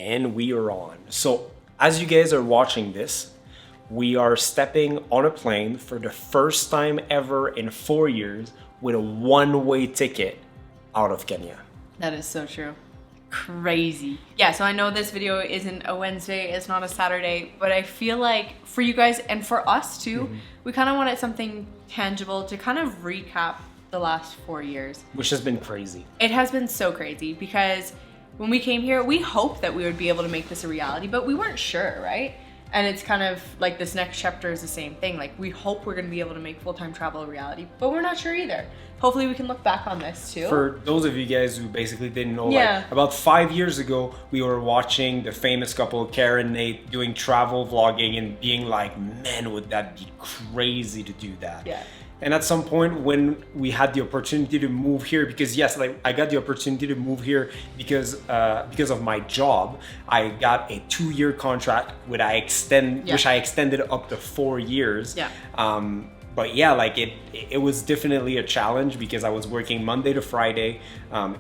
And we are on. So as you guys are watching this, we are stepping on a plane for the first time ever in 4 years with a one-way ticket out of Kenya. That is so true. Crazy. Yeah, so I know this video isn't a Wednesday, it's not a Saturday, but I feel like for you guys and for us too, we kind of wanted something tangible to kind of recap the last 4 years. Which has been crazy. It has been so crazy because when we came here, we hoped that we would be able to make this a reality, but we weren't sure, right? And it's kind of like this next chapter is the same thing. Like we hope we're going to be able to make full-time travel a reality, but we're not sure either. Hopefully we can look back on this too. For those of you guys who basically didn't know, like about 5 years ago, we were watching the famous couple, Karen and Nate, doing travel vlogging and being like, man, would that be crazy to do that? Yeah. And at some point when we had the opportunity to move here, because yes, like I got the opportunity to move here because of my job, I got a 2-year contract which I extended up to 4 years. Yeah. But yeah, like it was definitely a challenge because I was working Monday to Friday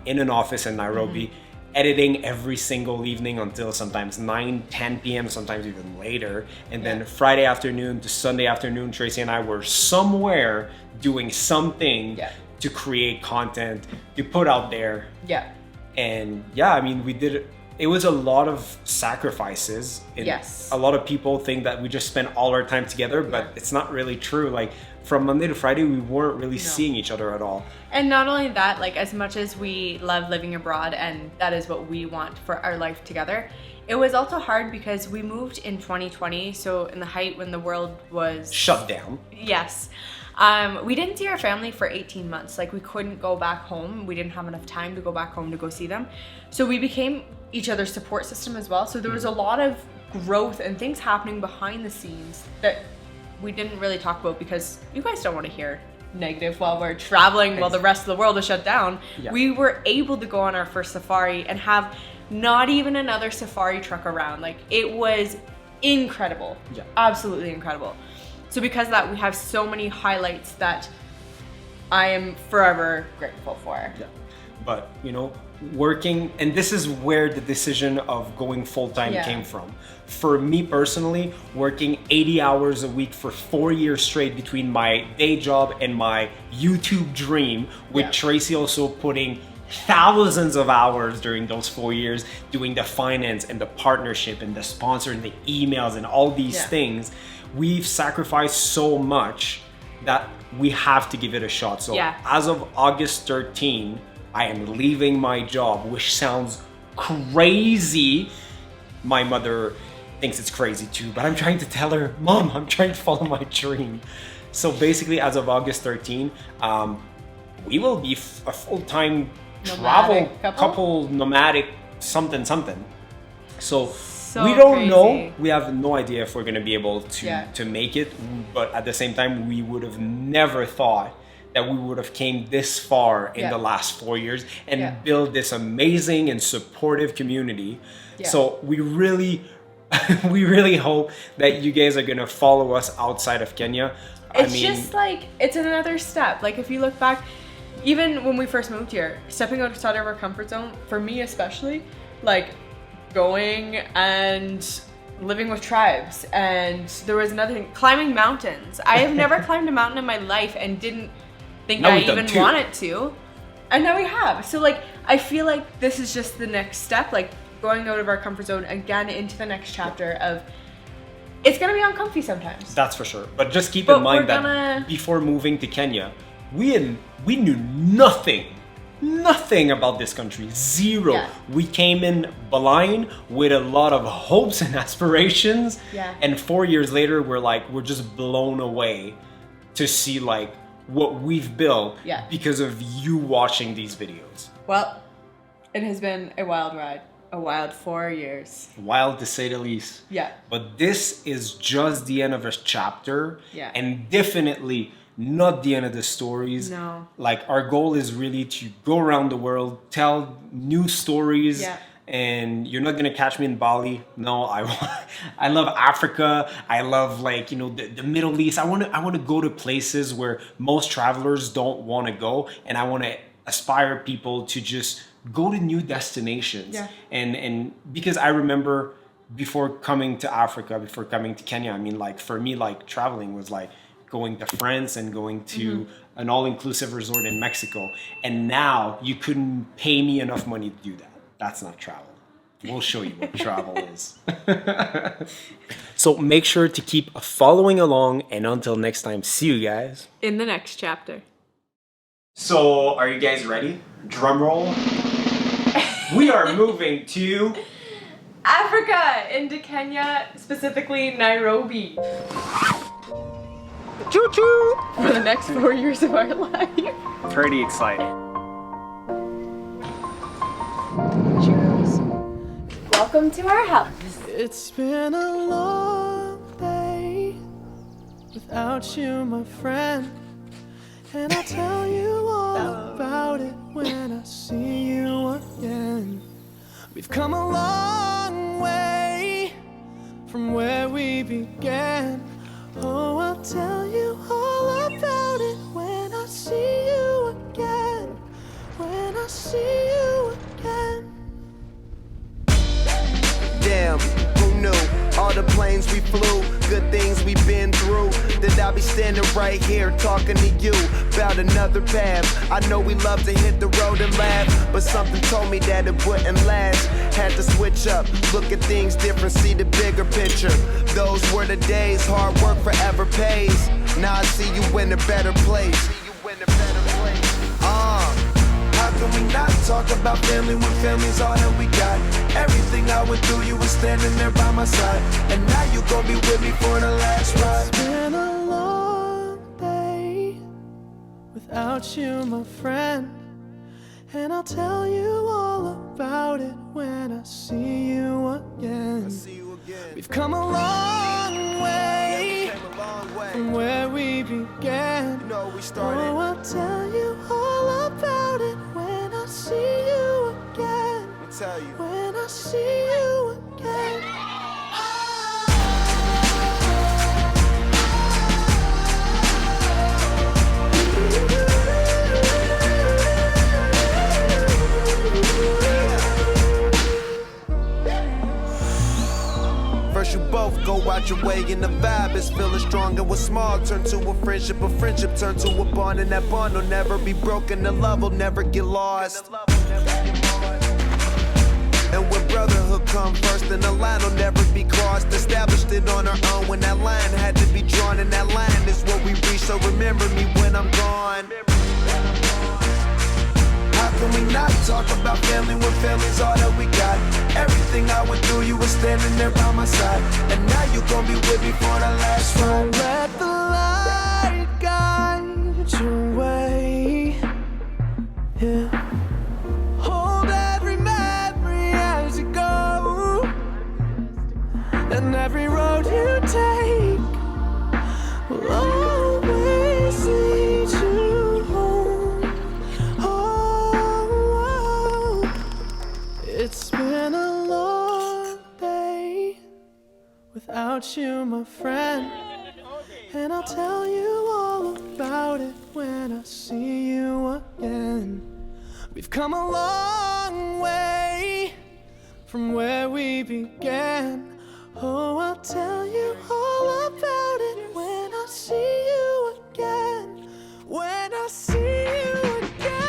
in an office in Nairobi, editing every single evening until sometimes 9, 10 p.m., sometimes even later. And then Friday afternoon to Sunday afternoon, Tracey and I were somewhere doing something to create content, to put out there. Yeah. And yeah, I mean, we did, it was a lot of sacrifices. Yes. A lot of people think that we just spent all our time together, but it's not really true. Like from Monday to Friday, we weren't really seeing each other at all. And not only that, like as much as we love living abroad and that is what we want for our life together, it was also hard because we moved in 2020. So in the height when the world was shut down. Yes. We didn't see our family for 18 months. Like we couldn't go back home. We didn't have enough time to go back home to go see them. So we became each other's support system as well. So there was a lot of growth and things happening behind the scenes that we didn't really talk about because you guys don't want to hear negative while we're traveling while the rest of the world is shut down. Yeah. We were able to go on our first safari and have not even another safari truck around. Like it was incredible. Yeah. Absolutely incredible. So because of that, we have so many highlights that I am forever grateful for. Yeah. But, you know, working, and this is where the decision of going full-time came from. For me personally, working 80 hours a week for 4 years straight between my day job and my YouTube dream, with Tracey also putting thousands of hours during those 4 years doing the finance and the partnership and the sponsor and the emails and all these things. We've sacrificed so much that we have to give it a shot. So as of August 13, I am leaving my job, which sounds crazy. My mother thinks it's crazy too, but I'm trying to tell her, Mom, I'm trying to follow my dream. So basically, as of August 13, we will be a full-time travel couple, nomadic something. So we don't know. We have no idea if we're going to be able to make it. But at the same time, we would have never thought that we would have came this far in the last 4 years and build this amazing and supportive community. So we really, we really hope that you guys are going to follow us outside of Kenya. It's just like, it's another step. Like if you look back, even when we first moved here, stepping outside of our comfort zone, for me especially, like going and living with tribes. And there was another thing, climbing mountains. I have never climbed a mountain in my life and didn't think I even wanted to. And now we have. So like, I feel like this is just the next step, like going out of our comfort zone again into the next chapter of, it's gonna be uncomfy sometimes. That's for sure. But just keep in mind that before moving to Kenya, we knew nothing about this country. Zero. Yeah. We came in blind with a lot of hopes and aspirations. Yeah. And 4 years later, we're just blown away to see like what we've built because of you watching these videos. Well, it has been a wild ride. A wild 4 years. Wild to say the least. Yeah. But this is just the end of a chapter. Yeah. And definitely not the end of the stories. No. Like our goal is really to go around the world, tell new stories. Yeah. And you're not gonna catch me in Bali. No, I love Africa. I love like, you know, the Middle East. I wanna go to places where most travelers don't want to go, and I want to aspire people to just go to new destinations. Yeah. And because I remember before coming to Africa, before coming to Kenya, I mean, like for me, like traveling was like going to France and going to an all-inclusive resort in Mexico. And now you couldn't pay me enough money to do that. That's not travel. We'll show you what travel is. So make sure to keep following along, and until next time, see you guys in the next chapter. So are you guys ready? Drum roll. We are moving to Africa, into Kenya, specifically Nairobi. choo-choo For the next 4 years of our life. Pretty exciting. Cheers. Welcome to our house. It's been a long day without you, my friend. And I'll tell you all about it when I see you again. We've come a long way from where we began. Oh, I'll tell you all about it when I see you again. When I see you again. Damn, who knew? All the planes we flew, good things we've been through. That I'll be standing right here talking to you about another path. I know we love to hit the road and laugh, but something told me that it wouldn't last. Had to switch up, look at things different, see the bigger picture. Those were the days, hard work forever pays. Now I see you in a better place. How can we not talk about family when family's all that we got? Everything I went through, you were standing there by my side. And now you gon' be with me for the last ride. It's been a long day without you, my friend. And I'll tell you all about it when I see you again. We've come a long way from where we began. Oh, I'll tell you all about it when I see you again. When I see you again. First you both go out your way and the vibe is feeling strong. And what's small turn to a friendship turn to a bond. And that bond will never be broken, the love will never get lost. And when brotherhood come first, then the line will never be crossed. Established it on our own when that line had to be drawn. And that line is what we reach, so remember me when I'm gone. How can we not talk about family when family's all that we got? Everything I went through, you were standing there by my side. And now you gon' be with me for the last ride. Let the light guide your way. Yeah. Hold every memory as you go. And every road you take will always lead you home. Oh, it's been a long day without you, my friend. And I'll tell you all about it when I see you again. We've come a long way from where we began. Oh, I'll tell you all about it when I see you again. When I see you again.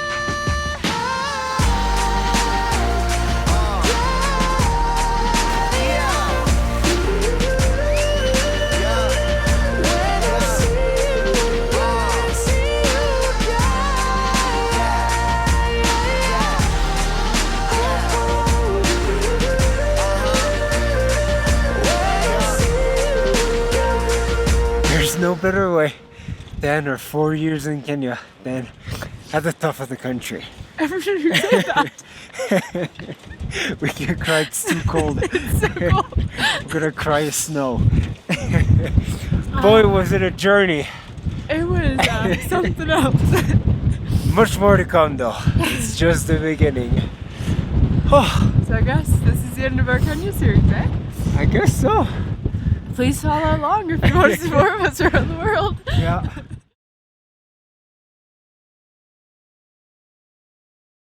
There's no better way than our 4 years in Kenya than at the top of the country. Everyone who said that. We can cry, it's too cold. It's so cold. I'm gonna cry of snow. Boy, was it a journey. It was something else. Much more to come though. It's just the beginning. Oh, So I guess this is the end of our Kenya series, eh? I guess so. Please follow along if you want to see more of us around the world. Yeah.